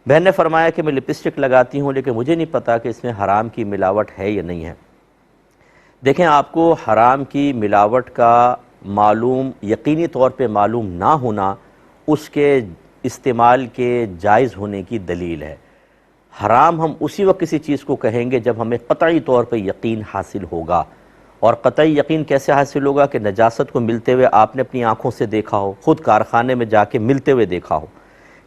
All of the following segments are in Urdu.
بہن نے فرمایا کہ میں لپسٹک لگاتی ہوں لیکن مجھے نہیں پتا کہ اس میں حرام کی ملاوٹ ہے یا نہیں ہے۔ دیکھیں، آپ کو حرام کی ملاوٹ کا معلوم، یقینی طور پہ معلوم نہ ہونا اس کے استعمال کے جائز ہونے کی دلیل ہے۔ حرام ہم اسی وقت کسی چیز کو کہیں گے جب ہمیں قطعی طور پہ یقین حاصل ہوگا۔ اور قطعی یقین کیسے حاصل ہوگا؟ کہ نجاست کو ملتے ہوئے آپ نے اپنی آنکھوں سے دیکھا ہو، خود کارخانے میں جا کے ملتے ہوئے دیکھا ہو،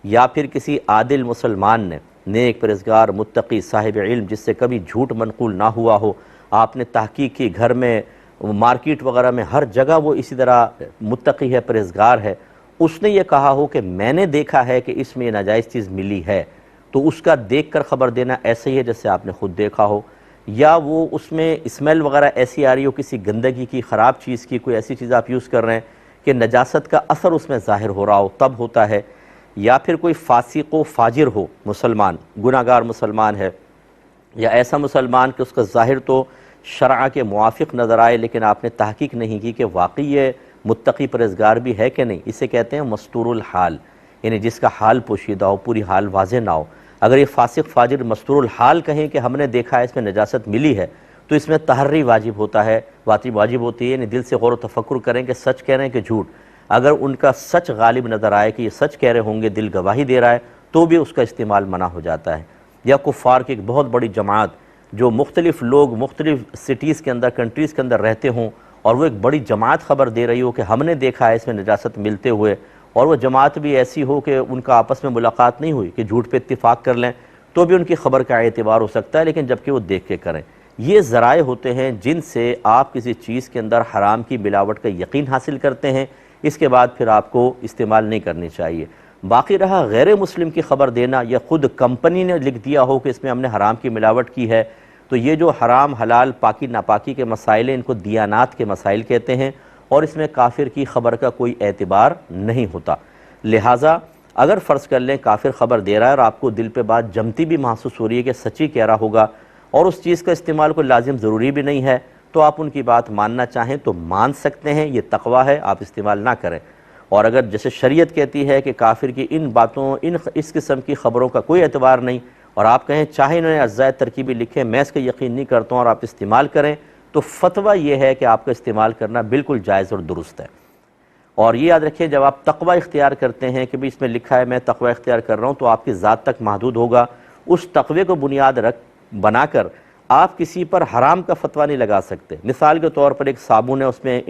یا پھر کسی عادل مسلمان نے، نیک پرہیزگار متقی صاحب علم جس سے کبھی جھوٹ منقول نہ ہوا ہو، آپ نے تحقیق کی، گھر میں، مارکیٹ وغیرہ میں، ہر جگہ وہ اسی طرح متقی ہے، پرہیزگار ہے، اس نے یہ کہا ہو کہ میں نے دیکھا ہے کہ اس میں یہ ناجائز چیز ملی ہے، تو اس کا دیکھ کر خبر دینا ایسے ہی ہے جیسے آپ نے خود دیکھا ہو۔ یا وہ اس میں اسمیل وغیرہ ایسی آ رہی ہو کسی گندگی کی، خراب چیز کی، کوئی ایسی چیز آپ یوز کر رہے ہیں کہ نجاست کا اثر اس میں ظاہر ہو رہا ہو، تب ہوتا ہے۔ یا پھر کوئی فاسق و فاجر ہو، مسلمان، گناہ گار مسلمان ہے، یا ایسا مسلمان کہ اس کا ظاہر تو شرع کے موافق نظر آئے لیکن آپ نے تحقیق نہیں کی کہ واقعی یہ متقی پرہیزگار بھی ہے کہ نہیں، اسے کہتے ہیں مستور الحال، یعنی جس کا حال پوشیدہ ہو، پوری حال واضح نہ ہو۔ اگر یہ فاسق فاجر مستور الحال کہیں کہ ہم نے دیکھا ہے اس میں نجاست ملی ہے، تو اس میں تحری واجب ہوتا ہے، واجب ہوتی ہے، یعنی دل سے غور و تفکر کریں کہ سچ کہہ رہے ہیں کہ جھوٹ۔ اگر ان کا سچ غالب نظر آئے کہ یہ سچ کہہ رہے ہوں گے، دل گواہی دے رہا ہے، تو بھی اس کا استعمال منع ہو جاتا ہے۔ یا کفار کی ایک بہت بڑی جماعت، جو مختلف لوگ مختلف سٹیز کے اندر، کنٹریز کے اندر رہتے ہوں، اور وہ ایک بڑی جماعت خبر دے رہی ہو کہ ہم نے دیکھا ہے اس میں نجاست ملتے ہوئے، اور وہ جماعت بھی ایسی ہو کہ ان کا آپس میں ملاقات نہیں ہوئی کہ جھوٹ پہ اتفاق کر لیں، تو بھی ان کی خبر کا اعتبار ہو سکتا ہے، لیکن جبکہ وہ دیکھ کے کریں۔ یہ ذرائع ہوتے ہیں جن سے آپ کسی چیز کے اندر حرام کی ملاوٹ کا یقین حاصل کرتے ہیں، اس کے بعد پھر آپ کو استعمال نہیں کرنی چاہیے۔ باقی رہا غیر مسلم کی خبر دینا، یا خود کمپنی نے لکھ دیا ہو کہ اس میں ہم نے حرام کی ملاوٹ کی ہے، تو یہ جو حرام حلال پاکی ناپاکی کے مسائل ہیں، ان کو دیانات کے مسائل کہتے ہیں، اور اس میں کافر کی خبر کا کوئی اعتبار نہیں ہوتا۔ لہٰذا اگر فرض کر لیں کافر خبر دے رہا ہے اور آپ کو دل پہ بات جمتی بھی محسوس ہو رہی ہے کہ سچی کہہ رہا ہوگا، اور اس چیز کا استعمال کوئی لازم ضروری بھی نہیں ہے، تو آپ ان کی بات ماننا چاہیں تو مان سکتے ہیں، یہ تقویٰ ہے، آپ استعمال نہ کریں۔ اور اگر جیسے شریعت کہتی ہے کہ کافر کی ان باتوں، اس قسم کی خبروں کا کوئی اعتبار نہیں، اور آپ کہیں چاہے انہوں نے اجزائے ترکیبی لکھے، میں اس کا یقین نہیں کرتا ہوں، اور آپ استعمال کریں، تو فتویٰ یہ ہے کہ آپ کا استعمال کرنا بالکل جائز اور درست ہے۔ اور یہ یاد رکھیں، جب آپ تقویٰ اختیار کرتے ہیں کہ بھی اس میں لکھا ہے میں تقویٰ اختیار کر رہا ہوں، تو آپ کی ذات تک محدود ہوگا۔ اس تقوی کو بنیاد بنا کر آپ کسی پر حرام کا فتویٰ نہیں لگا سکتے۔ مثال کے طور پر ایک صابن ہے، اس میں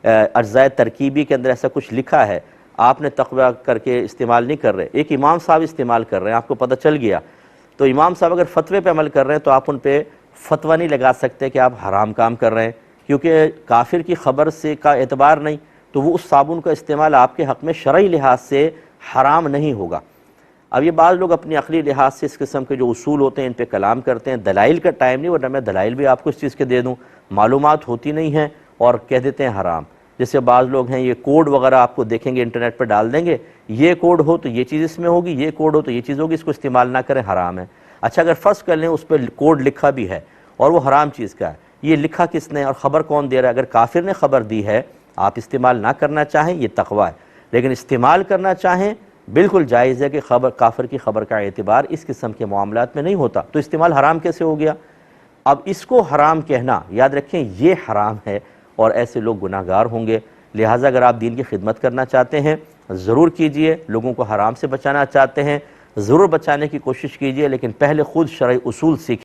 اجزائے ترکیبی کے اندر ایسا کچھ لکھا ہے، آپ نے تقویٰ کر کے استعمال نہیں کر رہے، ایک امام صاحب استعمال کر رہے ہیں، آپ کو پتہ چل گیا، تو امام صاحب اگر فتوے پہ عمل کر رہے ہیں تو آپ ان پہ فتویٰ نہیں لگا سکتے کہ آپ حرام کام کر رہے ہیں، کیونکہ کافر کی خبر سے کا اعتبار نہیں، تو وہ اس صابن کا استعمال آپ کے حق میں شرعی لحاظ سے حرام نہیں ہوگا۔ اب یہ بعض لوگ اپنی عقلی لحاظ سے اس قسم کے جو اصول ہوتے ہیں ان پہ کلام کرتے ہیں، دلائل کا ٹائم نہیں، ورنہ میں دلائل بھی آپ کو اس چیز کے دے دوں، معلومات ہوتی نہیں ہیں اور کہہ دیتے ہیں حرام۔ جیسے بعض لوگ ہیں، یہ کوڈ وغیرہ آپ کو دیکھیں گے انٹرنیٹ پہ ڈال دیں گے، یہ کوڈ ہو تو یہ چیز اس میں ہوگی، یہ کوڈ ہو تو یہ چیز ہوگی، اس کو استعمال نہ کریں، حرام ہے۔ اچھا، اگر فرض کر لیں اس پہ کوڈ لکھا بھی ہے اور وہ حرام چیز کا ہے، یہ لکھا کس نے اور خبر کون دے رہا ہے؟ اگر کافر نے خبر دی ہے، آپ استعمال نہ کرنا چاہیں، یہ تقویٰ ہے، لیکن استعمال کرنا چاہیں بالکل جائز ہے کہ کافر کی خبر کا اعتبار اس قسم کے معاملات میں نہیں ہوتا، تو استعمال حرام کیسے ہو گیا؟ اب اس کو حرام کہنا، یاد رکھیں یہ حرام ہے، اور ایسے لوگ گناہ گار ہوں گے۔ لہٰذا اگر آپ دین کی خدمت کرنا چاہتے ہیں ضرور کیجئے، لوگوں کو حرام سے بچانا چاہتے ہیں ضرور بچانے کی کوشش کیجئے، لیکن پہلے خود شرعی اصول سیکھیں۔